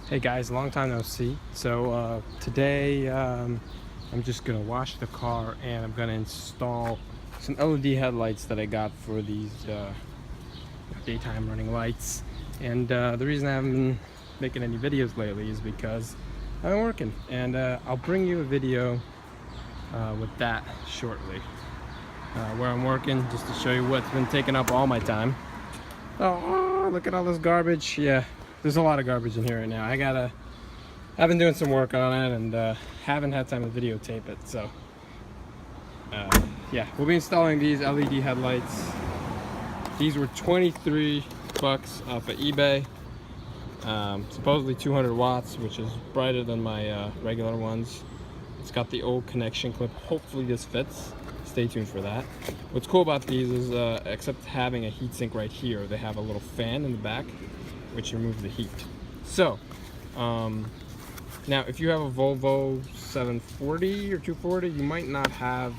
Hey guys, long time no see. So today I'm just gonna wash the car and I'm gonna install some LED headlights that I got for these daytime running lights. And the reason I haven't been making any videos lately is because I've been working. And I'll bring you a video with that shortly, where I'm working, just to show you what's been taking up all my time. Oh, look at all this garbage. Yeah, there's a lot of garbage in here right now. I've been doing some work on it and haven't had time to videotape it. So yeah, we'll be installing these LED headlights. These were 23 bucks off of eBay. Supposedly 200 watts, which is brighter than my regular ones. It's got the old connection clip. Hopefully this fits. Stay tuned for that. What's cool about these is, except having a heatsink right here, they have a little fan in the back, which removes the heat. So, now if you have a Volvo 740 or 240, you might not have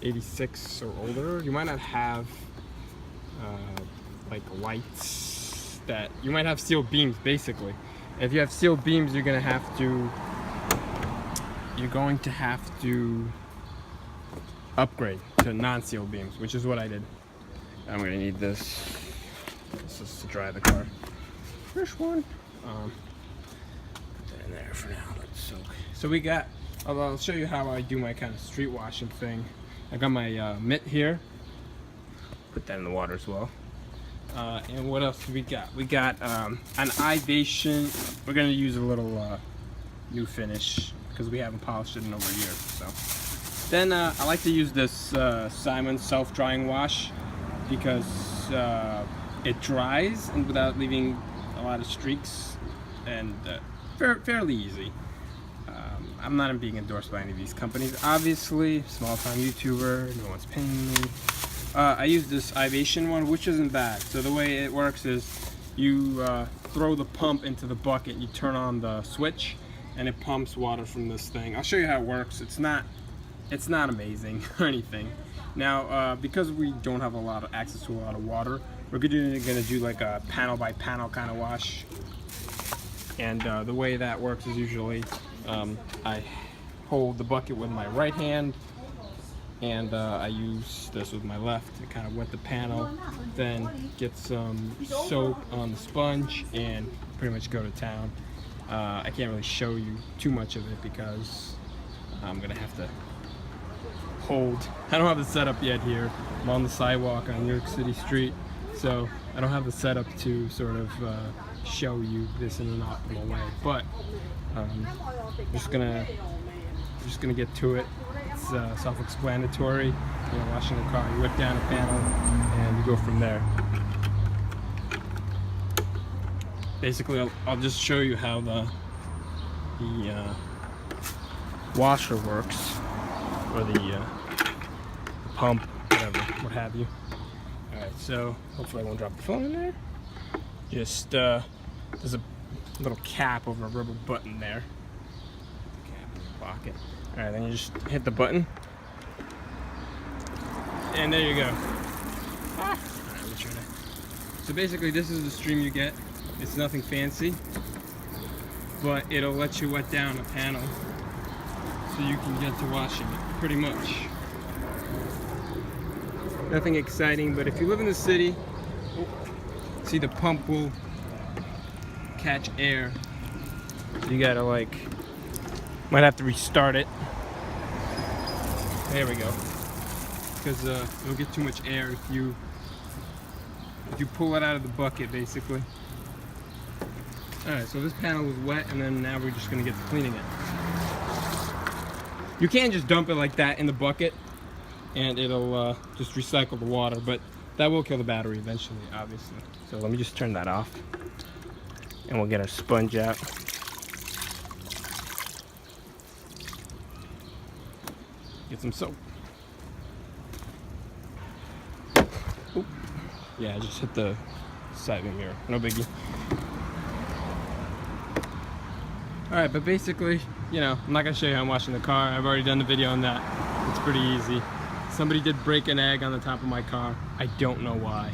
86 or older. You might not have like lights that you might have steel beams. Basically, if you have steel beams, you're going to have to upgrade to non-steel beams, which is what I did. I'm gonna need this. This is to dry the car. First one. Put that in there for now. Let it soak. So we got. I'll show you how I do my kind of street washing thing. I got my mitt here. Put that in the water as well. And what else do we got? We got an Ivation. We're gonna use a little new finish because we haven't polished it in over a year. So. Then I like to use this Simon self-drying wash because it dries and without leaving a lot of streaks, and fairly easy. I'm not being endorsed by any of these companies, obviously. Small-time YouTuber, no one's paying me. I use this Ivation one, which isn't bad. So the way it works is you throw the pump into the bucket, you turn on the switch, and it pumps water from this thing. I'll show you how it works. It's not amazing or anything. Now, because we don't have a lot of access to a lot of water, we're gonna do like a panel by panel kind of wash. And the way that works is usually I hold the bucket with my right hand, and I use this with my left to kind of wet the panel, then get some soap on the sponge and pretty much go to town. I can't really show you too much of it because I'm gonna have to I don't have the setup yet here. I'm on the sidewalk on New York City street, so I don't have the setup to sort of show you this in an optimal way. But I'm just gonna get to it. It's self-explanatory. You know, washing a car, you wet down a panel, and you go from there. Basically, I'll just show you how the washer works. Or the pump, whatever, what have you. Alright, so hopefully I won't drop the phone in there. Just, there's a little cap over a rubber button there. Cap in your pocket. Alright, then you just hit the button. And there you go. Alright, let me try that. So basically this is the stream you get. It's nothing fancy, but it'll let you wet down a panel so you can get to washing it, pretty much. Nothing exciting, but if you live in the city, see the pump will catch air. So you gotta might have to restart it. There we go. Because it'll get too much air if you pull it out of the bucket, basically. Alright, so this panel was wet, and then now we're just gonna get to cleaning it. You can't just dump it like that in the bucket and it'll just recycle the water, but that will kill the battery eventually, obviously. So let me just turn that off and we'll get our sponge out. Get some soap. Oop. Yeah, I just hit the side of the mirror. No biggie. Alright, but basically, you know, I'm not going to show you how I'm washing the car. I've already done the video on that. It's pretty easy. Somebody did break an egg on the top of my car. I don't know why.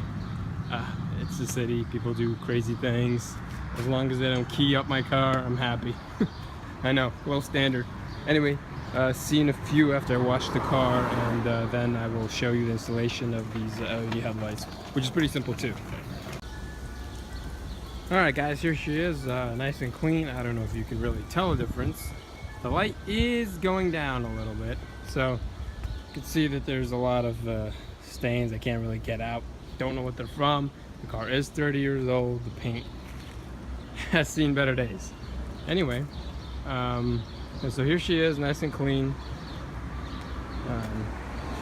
It's the city. People do crazy things. As long as they don't key up my car, I'm happy. I know, low standard. Anyway, see you in a few after I wash the car, and then I will show you the installation of these LED headlights, which is pretty simple too. Alright guys, here she is, nice and clean. I don't know if you can really tell the difference. The light is going down a little bit, so you can see that there's a lot of stains I can't really get out. Don't know what they're from. The car is 30 years old. The paint has seen better days. Anyway, and so here she is, nice and clean.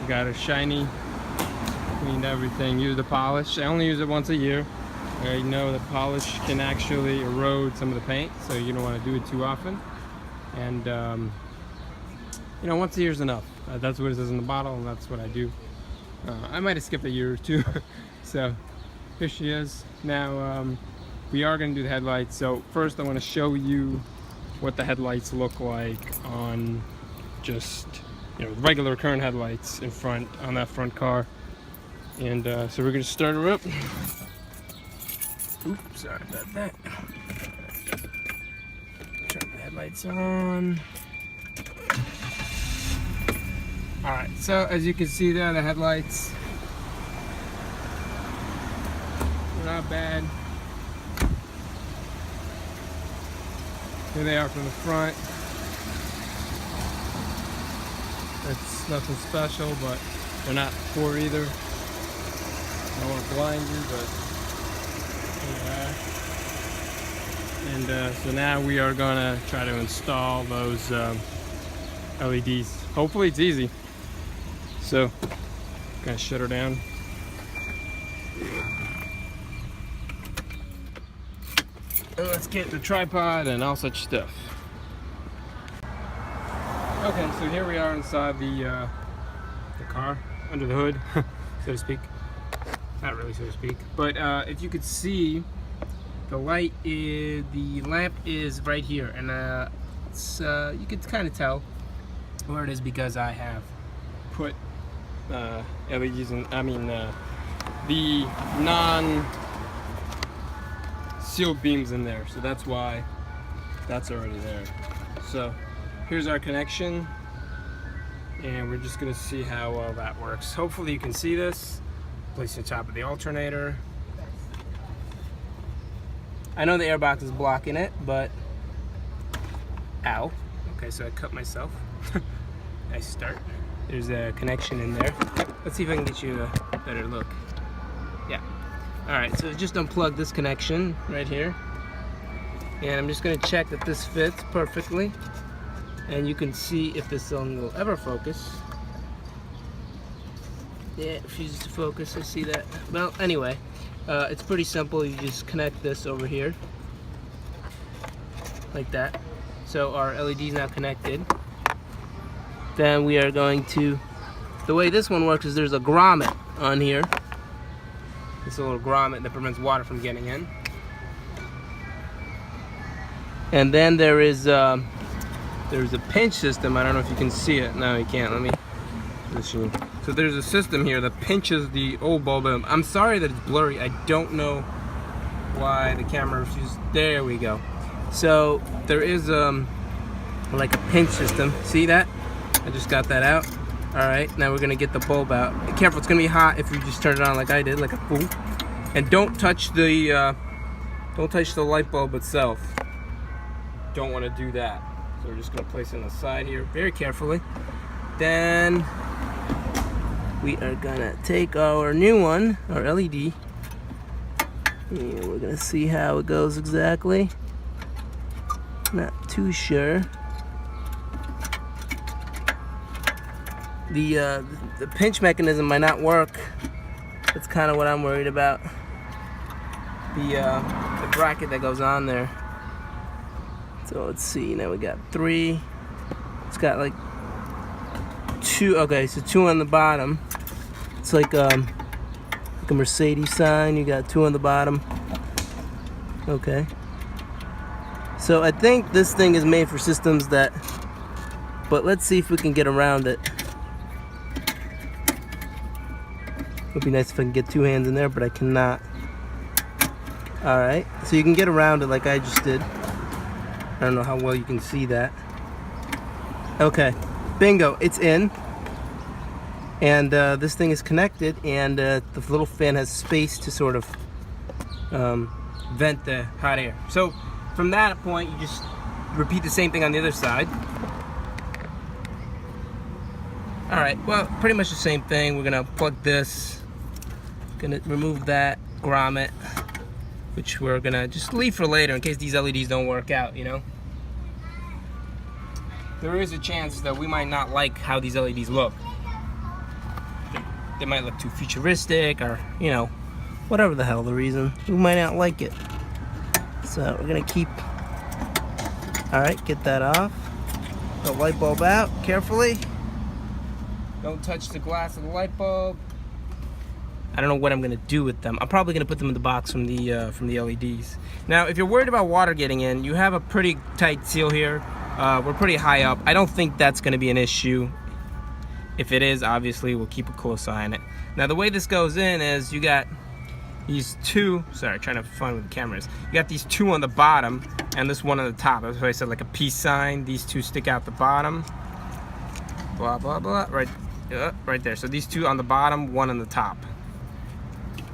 She got her shiny, cleaned everything, used the polish. I only use it once a year. I know that polish can actually erode some of the paint, so you don't want to do it too often. And you know, once a year is enough. That's what it says in the bottle, and that's what I do. I might have skipped a year or two. So here she is. Now we are going to do the headlights. So first I want to show you what the headlights look like on just, you know, regular current headlights in front on that front car. And so we're going to start her up. Oops, sorry about that. Turn the headlights on. Alright, so as you can see there, the headlights are not bad. Here they are from the front. It's nothing special, but they're not poor either. I don't want to blind you, but yeah. And so now we are gonna try to install those LEDs. Hopefully it's easy. So, gonna shut her down. And let's get the tripod and all such stuff. Okay, so here we are inside the car, under the hood, so to speak. Not really, so to speak. But if you could see, the lamp is right here, and it's, you could kind of tell where it is because I have put LEDs in, the non-sealed beams in there, so that's why that's already there. So here's our connection, and we're just gonna see how well that works. Hopefully you can see this. Place on top of the alternator. I know the airbox is blocking it, but ow. Okay, so I cut myself. Nice start. There's a connection in there. Let's see if I can get you a better look. Yeah. Alright, so just unplug this connection right here. And I'm just going to check that this fits perfectly. And you can see if this thing will ever focus. Yeah, it refuses to focus, I see that. Well, anyway, it's pretty simple. You just connect this over here. Like that. So our LED is now connected. Then we are going to, the way this one works is there's a grommet on here. It's a little grommet that prevents water from getting in. And then there's a pinch system. I don't know if you can see it. No, you can't. Let me show you. So there's a system here that pinches the old bulb. I'm sorry that it's blurry. I don't know why the camera refuses. There we go. So there is like a pinch system. See that? I just got that out. Alright, now we're gonna get the bulb out. Be careful, it's gonna be hot if you just turn it on like I did, like a fool. And don't touch the light bulb itself. Don't want to do that. So we're just gonna place it on the side here very carefully. Then we are gonna take our new one, our LED, and we're gonna see how it goes exactly. Not too sure. The pinch mechanism might not work. That's kind of what I'm worried about. The bracket that goes on there. So let's see. Now we got 3. It's got like 2. Okay, so 2 on the bottom. It's like a Mercedes sign. You got 2 on the bottom. Okay. So I think this thing is made for systems that. But let's see if we can get around it. It would be nice if I can get 2 hands in there, but I cannot. Alright, so you can get around it like I just did. I don't know how well you can see that. Okay, bingo, it's in. And this thing is connected, and the little fan has space to sort of vent the hot air. So from that point, you just repeat the same thing on the other side. Alright, well, pretty much the same thing. We're gonna plug this, gonna remove that grommet, which we're gonna just leave for later in case these LEDs don't work out, you know? There is a chance that we might not like how these LEDs look. They might look too futuristic, or, you know, whatever the hell the reason. We might not like it. So we're gonna keep, alright, get that off. The light bulb out, carefully. Don't touch the glass of the light bulb. I don't know what I'm gonna do with them. I'm probably gonna put them in the box from the LEDs. Now, if you're worried about water getting in, you have a pretty tight seal here. We're pretty high up. I don't think that's gonna be an issue. If it is, obviously, we'll keep a close eye on it. Now, the way this goes in is you got these two, sorry, trying to find where the camera is. You got these two on the bottom and this one on the top. That's why I said like a peace sign. These two stick out the bottom. Blah, blah, blah, right there. So these two on the bottom, one on the top.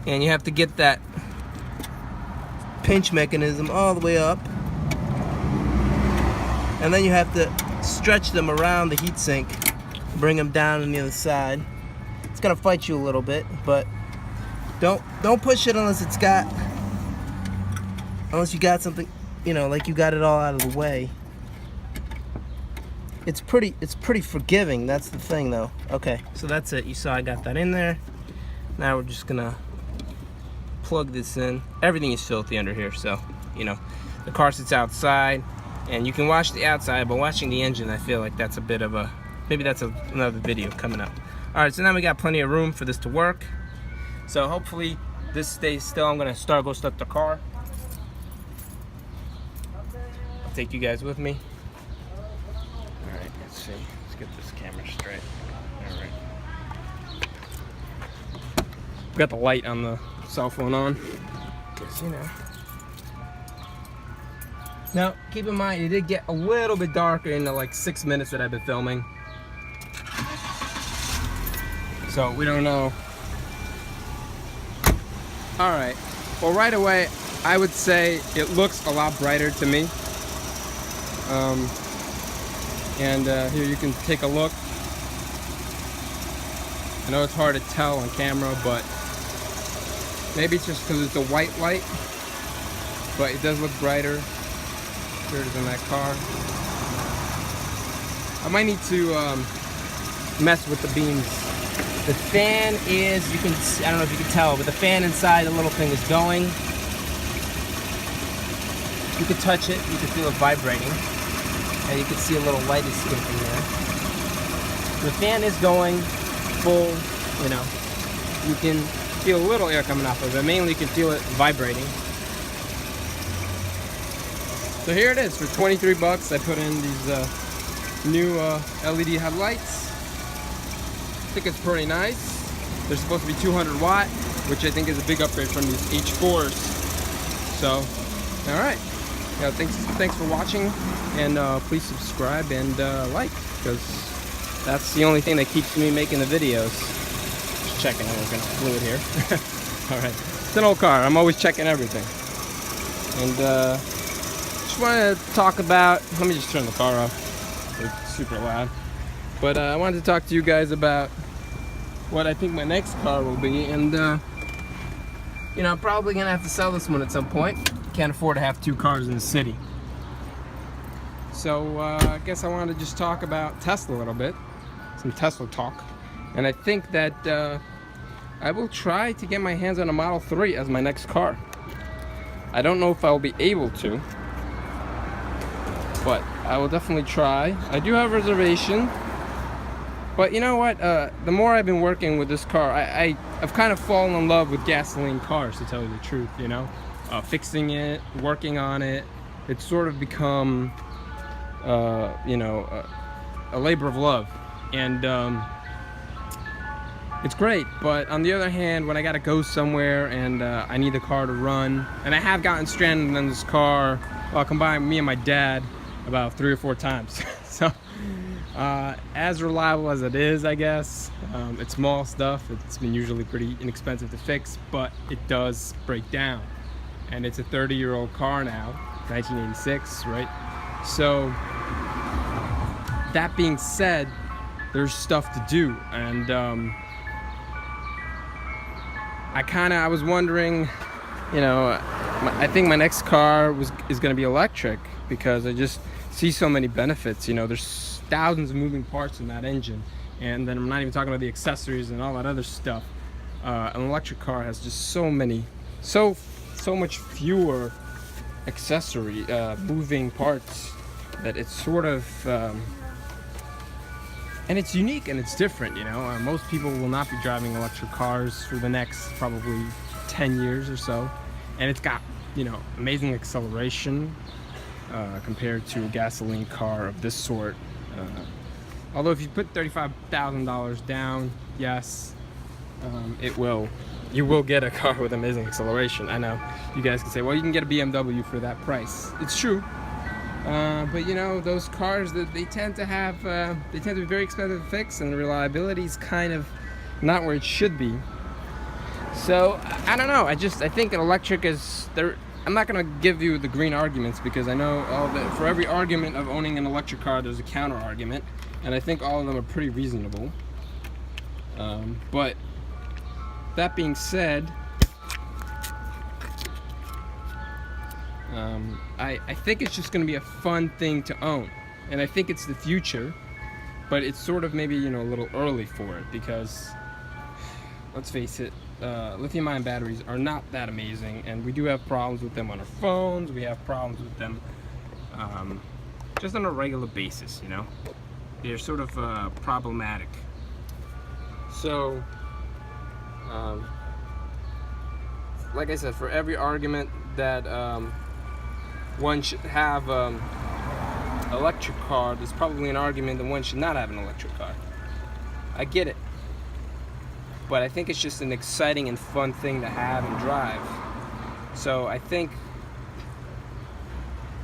And you have to get that pinch mechanism all the way up. And then you have to stretch them around the heatsink, bring them down on the other side. It's gonna fight you a little bit, but don't push it unless you got something, you know, like you got it all out of the way. It's pretty forgiving. That's the thing, though. Okay, so that's it. You saw I got that in there. Now we're just gonna plug this in. Everything is filthy under here, so, you know, the car sits outside and you can watch the outside, but watching the engine, I feel like that's a bit of a, maybe that's another video coming up. All right, so now we got plenty of room for this to work. So hopefully this stays still. I'm gonna go start the car. I'll take you guys with me. All right, let's see. Let's get this camera straight. All right. We got the light on the cell phone on, because, you know. Now, keep in mind, it did get a little bit darker in the like 6 minutes that I've been filming. So we don't know. All right, well, right away, I would say it looks a lot brighter to me. Here you can take a look. I know it's hard to tell on camera, but maybe it's just because it's a white light, but it does look brighter. Here it is in that car. I might need to mess with the beams. The fan is, you can, I don't know if you can tell, but the fan inside the little thing is going. You can touch it, you can feel it vibrating, and you can see a little light escaping there. The fan is going full, you know. You can feel a little air coming off of it. Mainly you can feel it vibrating. So here it is, for 23 bucks, I put in these new LED headlights. I think it's pretty nice. They're supposed to be 200 watt, which I think is a big upgrade from these H4s. So, all right. Yeah, thanks for watching, and please subscribe and like, because that's the only thing that keeps me making the videos. Just checking, I'm looking fluid here. All right, it's an old car. I'm always checking everything. And just want to talk about. Let me just turn the car off. It's super loud. But I wanted to talk to you guys about what I think my next car will be, and you know, I'm probably gonna have to sell this one at some point. Can't afford to have two cars in the city. So I guess I wanted to just talk about Tesla a little bit, some Tesla talk, and I think that I will try to get my hands on a Model 3 as my next car. I don't know if I'll be able to, but I will definitely try. I do have a reservation. But you know what, the more I've been working with this car, I've kind of fallen in love with gasoline cars, to tell you the truth, you know. Fixing it, working on it, it's sort of become, you know, a labor of love. And it's great. But on the other hand, when I gotta go somewhere and I need the car to run, and I have gotten stranded in this car, well, combined me and my dad, about 3 or 4 times. So as reliable as it is, I guess, it's small stuff. It's been usually pretty inexpensive to fix, but it does break down. And it's a 30-year-old car now, 1986, right? So that being said, there's stuff to do, and I was wondering, you know, I think my next car is going to be electric, because I just see so many benefits. You know, there's thousands of moving parts in that engine, and then I'm not even talking about the accessories and all that other stuff. An electric car has just so much fewer accessory moving parts, that it's sort of and it's unique and it's different. You know, most people will not be driving electric cars for the next probably 10 years or so, and it's got, you know, amazing acceleration compared to a gasoline car of this sort. Although if you put $35,000 down, yes, you will get a car with amazing acceleration. I know you guys can say, well, you can get a BMW for that price. It's true, but you know, those cars, that they tend to be very expensive to fix, and the reliability is kind of not where it should be. So I don't know. I think an electric is there. I'm not gonna give you the green arguments, because I know for every argument of owning an electric car, there's a counter argument, and I think all of them are pretty reasonable. But that being said, I think it's just going to be a fun thing to own, and I think it's the future, but it's sort of maybe, you know, a little early for it, because let's face it, lithium-ion batteries are not that amazing, and we do have problems with them on our phones. We have problems with them just on a regular basis. You know, they're sort of problematic. So like I said, for every argument that one should have electric car, there's probably an argument that one should not have an electric car. I get it, but I think it's just an exciting and fun thing to have and drive. So I think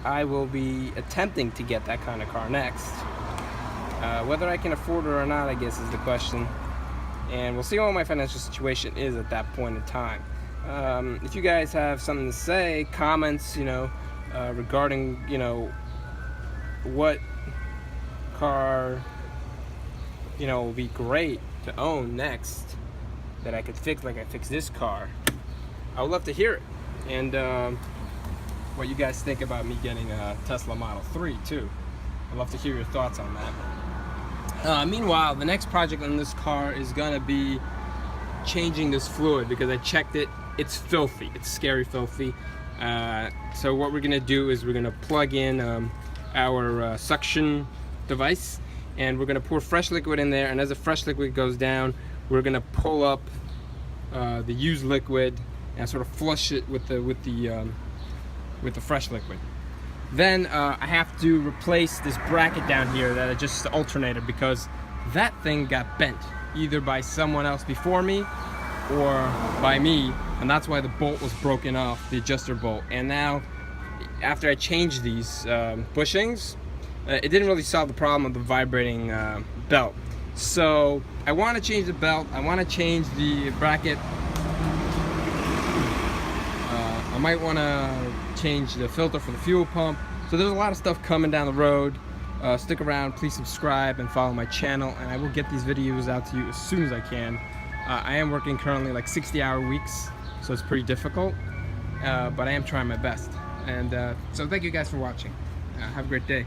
I will be attempting to get that kind of car next. Whether I can afford it or not, I guess, is the question. And we'll see what my financial situation is at that point in time. If you guys have something to say, comments, you know, regarding, you know, what car, you know, will be great to own next, that I could fix like I fixed this car, I would love to hear it. And what you guys think about me getting a Tesla Model 3 too. I'd love to hear your thoughts on that. Meanwhile, the next project on this car is gonna be changing this fluid, because I checked it. It's filthy. It's scary filthy. So what we're gonna do is we're gonna plug in our suction device, and we're gonna pour fresh liquid in there, and as the fresh liquid goes down, we're gonna pull up the used liquid and sort of flush it with the fresh liquid. Then I have to replace this bracket down here that I just alternated, because that thing got bent either by someone else before me or by me, and that's why the bolt was broken off, the adjuster bolt. And now, after I changed these bushings, it didn't really solve the problem of the vibrating belt. So I want to change the belt, I want to change the bracket, I might want to change the filter for the fuel pump. So there's a lot of stuff coming down the road. Stick around, please subscribe and follow my channel, and I will get these videos out to you as soon as I can. I am working currently like 60-hour weeks, so it's pretty difficult, but I am trying my best. And so thank you guys for watching. Have a great day.